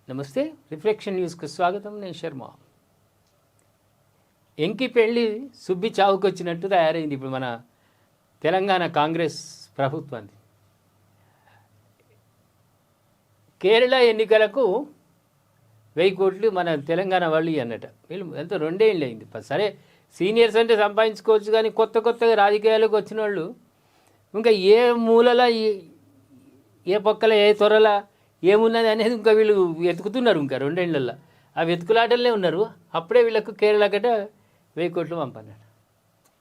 నమస్తే, రిఫ్లెక్షన్ న్యూస్కు స్వాగతం. నేను శర్మ. ఎంకి పెళ్ళి సుబ్బి చావుకొచ్చినట్టు తయారైంది ఇప్పుడు మన తెలంగాణ కాంగ్రెస్ ప్రభుత్వాన్ని. కేరళ ఎన్నికలకు 1000 కోట్లు మన తెలంగాణ వాళ్ళు అన్నట. వీళ్ళు ఎంతో 2 ఏళ్ళు అయింది. సరే, సీనియర్స్ అంటే సంపాదించుకోవచ్చు, కానీ కొత్తగా రాజకీయాలకు వచ్చిన వాళ్ళు ఇంకా ఏ మూలల ఏ పక్కల ఏ త్వరల ఏమున్నది అనేది ఇంకా వీళ్ళు వెతుకుతున్నారు. ఇంకా 2 ఏళ్లలో ఆ వెతుకులాటలనే ఉన్నారు. అప్పుడే వీళ్ళకు కేరళ గట 1000 కోట్లు పంపన్నాడు.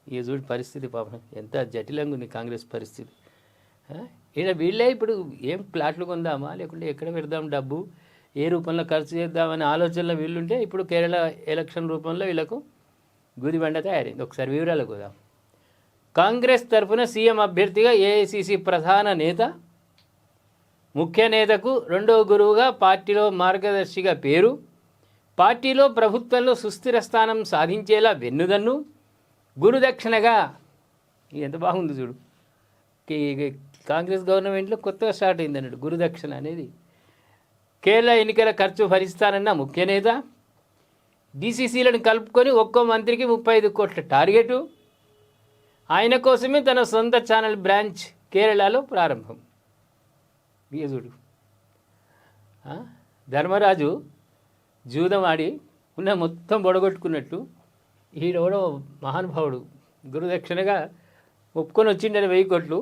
ఈ చూడు పరిస్థితి, పాపం ఎంత జటిలంగా ఉంది కాంగ్రెస్ పరిస్థితి. ఈయన వీళ్ళే ఇప్పుడు ఏం ప్లాట్లు కొందామా లేకుంటే ఎక్కడ పెడదాం డబ్బు, ఏ రూపంలో ఖర్చు చేద్దామనే ఆలోచనలో వీళ్ళుంటే ఇప్పుడు కేరళ ఎలక్షన్ రూపంలో వీళ్ళకు గుదిబండ తయారైంది. ఒకసారి వివరాలకు పోదాం. కాంగ్రెస్ తరఫున సీఎం అభ్యర్థిగా ఏఐసిసి ప్రధాన నేత, ముఖ్య నేతకు 2వ గురువుగా, పార్టీలో మార్గదర్శిగా పేరు, పార్టీలో ప్రభుత్వంలో సుస్థిర స్థానం సాధించేలా వెన్నుదన్ను, గురుదక్షిణగా ఎంత బాగుంది చూడు. కాంగ్రెస్ గవర్నమెంట్లో కొత్తగా స్టార్ట్ అయింది అన్నాడు గురుదక్షిణ అనేది. కేరళ ఎన్నికల ఖర్చు భరిస్తానన్న ముఖ్య నేత, డీసీసీలను కలుపుకొని ఒక్కో మంత్రికి 35 కోట్ల టార్గెటు, ఆయన కోసమే తన సొంత ఛానల్ బ్రాంచ్ కేరళలో ప్రారంభం. చూడు, ధర్మరాజు జూదం ఆడి ఉన్న మొత్తం బొడగొట్టుకున్నట్టు ఈడెవడో మహానుభావుడు గురుదక్షిణగా ఒప్పుకొని వచ్చిండే 1000 కోట్లు.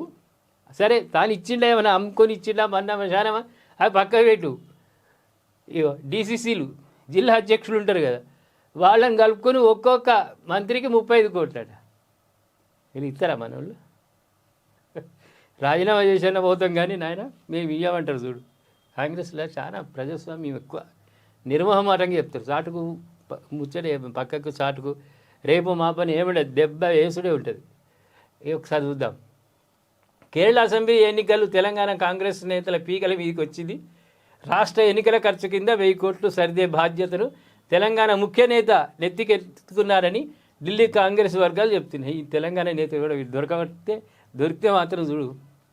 సరే, తాను ఇచ్చిండే ఏమన్నా అమ్ముకొని ఇచ్చిండా మన్నా మశానమా అవి పక్క పెట్టు. ఇగో డీసీసీలు జిల్లా అధ్యక్షులు ఉంటారు కదా, వాళ్ళని కలుపుకొని ఒక్కొక్క మంత్రికి 35 కోట్లట. వీళ్ళు ఇస్తారా మన వాళ్ళు? రాజీనామా చేసిన పోతాం కానీ నాయన మేము ఇయ్యమంటారు చూడు. కాంగ్రెస్లో చాలా ప్రజాస్వామ్యం ఎక్కువ, నిర్మోహమాటంగా చెప్తారు. చాటుకు ముచ్చడే పక్కకు చాటుకు రేపు మా పని ఏమిటది, దెబ్బ వేసుడే ఉంటుంది. ఒకసారి చూద్దాం. కేరళ అసెంబ్లీ ఎన్నికలు తెలంగాణ కాంగ్రెస్ నేతల పీకల మీదకి వచ్చింది. రాష్ట్ర ఎన్నికల ఖర్చు కింద 1000 కోట్లు సర్దే బాధ్యతను తెలంగాణ ముఖ్య నేత నెత్తికెత్తుకున్నారని ఢిల్లీ కాంగ్రెస్ వర్గాలు చెప్తున్నాయి. ఈ తెలంగాణ నేత కూడా దొరికితే మాత్రం చూడు,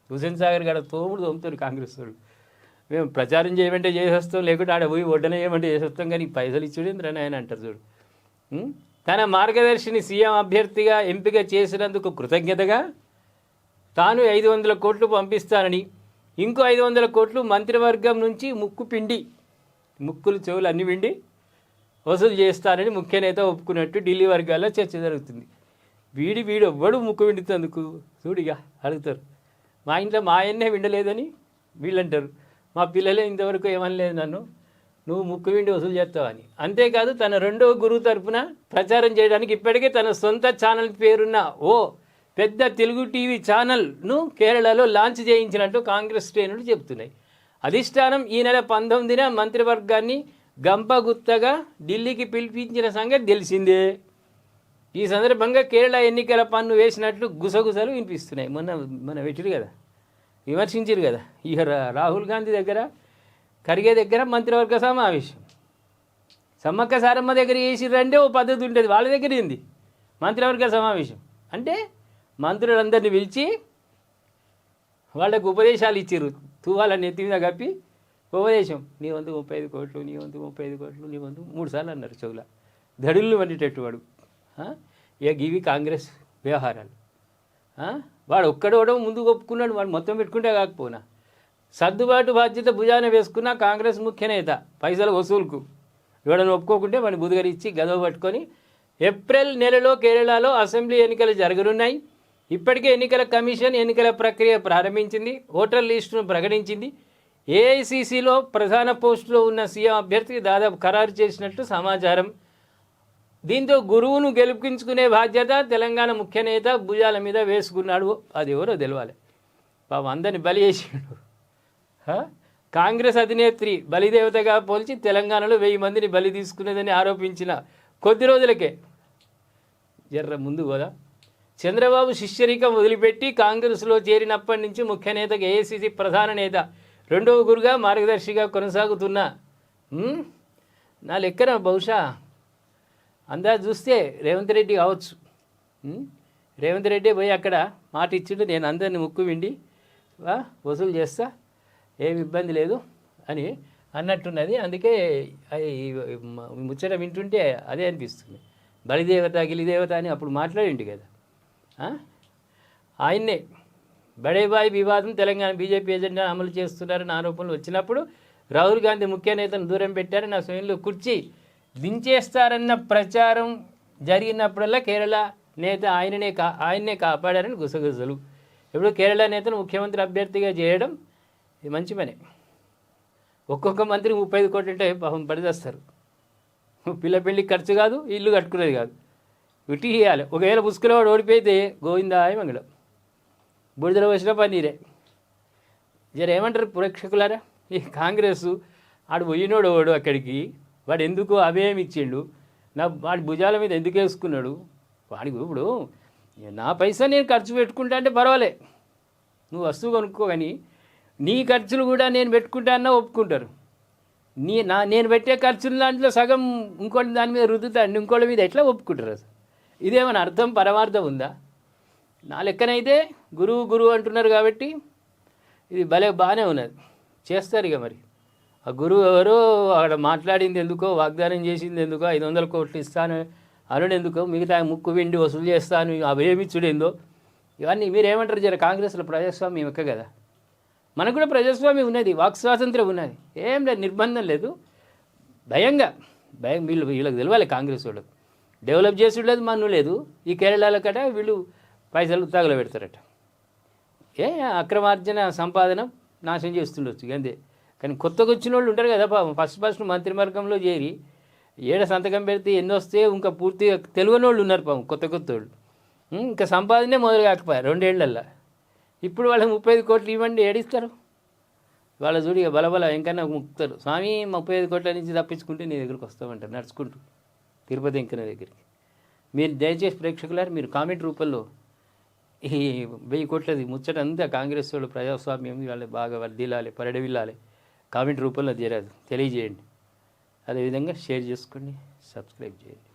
హుసేన్ సాగర్ గడ తోముతారు కాంగ్రెస్ వాడు. మేము ప్రచారం చేయమంటే చేసేస్తాం, లేకుంటే ఆడ పోయి ఒడ్డన చేయమంటే చేసేస్తాం, కానీ పైసలు ఇచ్చుడేంద్రని ఆయన అంటారు చూడు. తన మార్గదర్శిని సీఎం అభ్యర్థిగా ఎంపిక చేసినందుకు కృతజ్ఞతగా తాను 500 కోట్లు పంపిస్తానని, ఇంకో 500 కోట్లు మంత్రివర్గం నుంచి ముక్కులు చెవులు అన్ని పిండి వసూలు చేస్తానని ముఖ్య నేత ఒప్పుకున్నట్టు ఢిల్లీ వర్గాల్లో చర్చ జరుగుతుంది. వీడు ఎవ్వడు ముక్కు విండుతందుకు చూడిగా అడుగుతారు. మా ఇంట్లో మా ఆయన్నే విండలేదని వీళ్ళంటారు. మా పిల్లలే ఇంతవరకు ఏమనలేదు నన్ను, నువ్వు ముక్కు విండి వసూలు చేస్తావని. అంతేకాదు, తన 2వ గురువు తరఫున ప్రచారం చేయడానికి ఇప్పటికే తన సొంత ఛానల్ పేరున్న ఓ పెద్ద తెలుగు టీవీ ఛానల్ను కేరళలో లాంచ్ చేయించినట్టు కాంగ్రెస్ శ్రేణులు చెబుతున్నాయి. అధిష్టానం ఈ నెల 19న మంత్రివర్గాన్ని గంపగుత్తగా ఢిల్లీకి పిలిపించిన సంగతి తెలిసిందే. ఈ సందర్భంగా కేరళ ఎన్నికల పన్ను వేసినట్లు గుసగుసలు వినిపిస్తున్నాయి. మన వెటిరు కదా, విమర్శించారు కదా. ఇక రాహుల్ గాంధీ దగ్గర, ఖర్గే దగ్గర మంత్రివర్గ సమావేశం, సమ్మక్క సారమ్మ దగ్గర చేసిర్రంటే ఓ పద్ధతి ఉంటుంది, వాళ్ళ దగ్గర ఏంది మంత్రివర్గ సమావేశం అంటే మంత్రులందరినీ పిలిచి వాళ్ళకు ఉపదేశాలు ఇచ్చారు. తువాలని ఎత్తి మీద కప్పి ఉపదేశం, నీ వంతు 35 కోట్లు, నీ వంతు 35 కోట్లు, నీ వంతు 3 సార్లు అన్నారు చెవుల దడుళ్ళు వండేటట్టు వాడు. ఇక ఇవి కాంగ్రెస్ వ్యవహారాలు. వాడు ఒక్కడోడో ముందుకు ఒప్పుకున్నాడు, వాడు మొత్తం పెట్టుకుంటే కాకపోయినా సర్దుబాటు బాధ్యత భుజాన వేసుకున్న కాంగ్రెస్ ముఖ్య నేత పైసల వసూలుకు ఎవడని ఒప్పుకోకుంటే వాడిని బుధగరిచ్చి గదవ పట్టుకొని ఏప్రిల్ నెలలో కేరళలో అసెంబ్లీ ఎన్నికలు జరగనున్నాయి. ఇప్పటికే ఎన్నికల కమిషన్ ఎన్నికల ప్రక్రియ ప్రారంభించింది, ఓటర్ లిస్టును ప్రకటించింది. ఏఐసిసిలో ప్రధాన పోస్టులో ఉన్న సీఎం అభ్యర్థికి దాదాపు ఖరారు చేసినట్టు సమాచారం. దీంతో గురువును గెలుపుకించుకునే బాధ్యత తెలంగాణ ముఖ్య నేత భుజాల మీద వేసుకున్నాడు. అది ఎవరో తెలవాలి. పాపం అందరిని బలి చేసాడు. కాంగ్రెస్ అధినేత్రి బలిదేవతగా పోల్చి తెలంగాణలో 1000 మందిని బలి తీసుకునేదని ఆరోపించిన కొద్ది రోజులకే జర్ర ముందు కదా చంద్రబాబు శిష్యరికం వదిలిపెట్టి కాంగ్రెస్లో చేరినప్పటి నుంచి ముఖ్య నేతగా ఏఐసిసి ప్రధాన నేత 2వ గురుగా మార్గదర్శిగా కొనసాగుతున్న నా లెక్కన బహుశా అందాజు చూస్తే రేవంత్ రెడ్డి కావచ్చు. రేవంత్ రెడ్డి పోయి అక్కడ మాట ఇచ్చిండు, నేను అందరిని ముక్కు విండి వసూలు చేస్తా, ఏమి ఇబ్బంది లేదు అని అన్నట్టున్నది. అందుకే ముచ్చట వింటుంటే అదే అనిపిస్తుంది. బలిదేవత గిలిదేవత అని అప్పుడు మాట్లాడిండు కదా. ఆయన్నే బడేబాయి వివాదం తెలంగాణ బీజేపీ ఎజెండా అమలు చేస్తున్నారని ఆరోపణలు వచ్చినప్పుడు రాహుల్ గాంధీ ముఖ్య నేతను దూరం పెట్టారు, నా స్వయంలో కుర్చీ దించేస్తారన్న ప్రచారం జరిగినప్పుడల్లా కేరళ నేత ఆయన్నే కాపాడారని గుసగుసలు. ఇప్పుడు కేరళ నేతను ముఖ్యమంత్రి అభ్యర్థిగా చేయడం ఇది మంచి పనే. ఒక్కొక్క మంత్రి 35 కోట్లు అంటే పాపం పడిదేస్తారు. పిల్ల పెళ్ళికి ఖర్చు కాదు, ఇల్లు కట్టుకునేది కాదు, విట్టి చేయాలి. ఒకవేళ పుష్కరవాడు ఓడిపోయితే గోవిందాయ మంగళం, బుడిదల వచ్చిన పన్నీరే. జర ఏమంటారు ప్రేక్షకులారా, ఈ కాంగ్రెస్ ఆడు పోయినోడు వాడు అక్కడికి, వాడు ఎందుకు అభయం ఇచ్చిండు, వాడి భుజాల మీద ఎందుకు వేసుకున్నాడు, వాడికి ఇప్పుడు నా పైసా నేను ఖర్చు పెట్టుకుంటా అంటే పర్వాలే, నువ్వు వస్తువు కొనుక్కో, కానీ నీ ఖర్చులు కూడా నేను పెట్టుకుంటా అన్నా ఒప్పుకుంటారు. నేను పెట్టే ఖర్చుల దాంట్లో సగం ఇంకోటి దాని మీద రుద్దుతాండి, ఇంకోటి మీద ఎట్లా ఒప్పుకుంటారు అసలు? ఇదేమైనా అర్థం పరమార్థం ఉందా? నా లెక్కనైతే గురువు అంటున్నారు కాబట్టి ఇది బాగానే ఉన్నది, చేస్తారు ఇక. మరి ఆ గురువు ఎవరో అక్కడ మాట్లాడింది ఎందుకో, వాగ్దానం చేసింది ఎందుకో, 500 కోట్లు ఇస్తాను అనుడు ఎందుకో, మిగతా ముక్కు వెండి వసూలు చేస్తాను అవేమిచ్చుడు ఏందో, ఇవన్నీ మీరేమంటారు? జర కాంగ్రెస్లో ప్రజాస్వామ్యం ఎక్క కదా, మనకు కూడా ప్రజాస్వామ్యం ఉన్నది, వాక్ స్వాతంత్రం ఉన్నది, ఏం లేదు, నిర్బంధం లేదు. భయం వీళ్ళకి తెలవాలి, కాంగ్రెస్ వాళ్ళకు డెవలప్ చేసుడు లేదు, మన్ను లేదు. ఈ కేరళలో కట వీళ్ళు పైసలు తగలబెడతారట, అక్రమార్జన సంపాదన నాశనం చేస్తుండొచ్చు అంతే. కానీ కొత్తగా వచ్చిన వాళ్ళు ఉంటారు కదా పాపం, ఫస్ట్ మంత్రివర్గంలో చేరి సంతకం పెడితే ఎన్ని వస్తే ఇంకా పూర్తిగా తెలియని వాళ్ళు ఉన్నారు పాపం, కొత్త వాళ్ళు. ఇంకా సంపాదనే మొదలు కాకపోయారు 2 ఏళ్లల్లో. ఇప్పుడు వాళ్ళకి 35 కోట్లు ఇవ్వండి, ఏడిస్తారు వాళ్ళ చూడి బలబల ఇంకన్నా ముక్తారు. స్వామి 35 కోట్ల నుంచి తప్పించుకుంటే నీ దగ్గరికి వస్తామంటారు నడుచుకుంటూ, తిరుపతి ఇంకన దగ్గరికి. మీరు దయచేసి ప్రేక్షకులారు, మీరు కామెంట్ రూపంలో ఈ 1000 కోట్లది ముచ్చట అంతా కాంగ్రెస్ వాళ్ళు ప్రజాస్వామ్యం వాళ్ళని బాగా వర్దిల్లాలి, పరిడవిల్లాలి, కామెంట్ రూపంలో తెలియజేయండి. అదేవిధంగా షేర్ చేసుకోండి, సబ్స్క్రైబ్ చేయండి.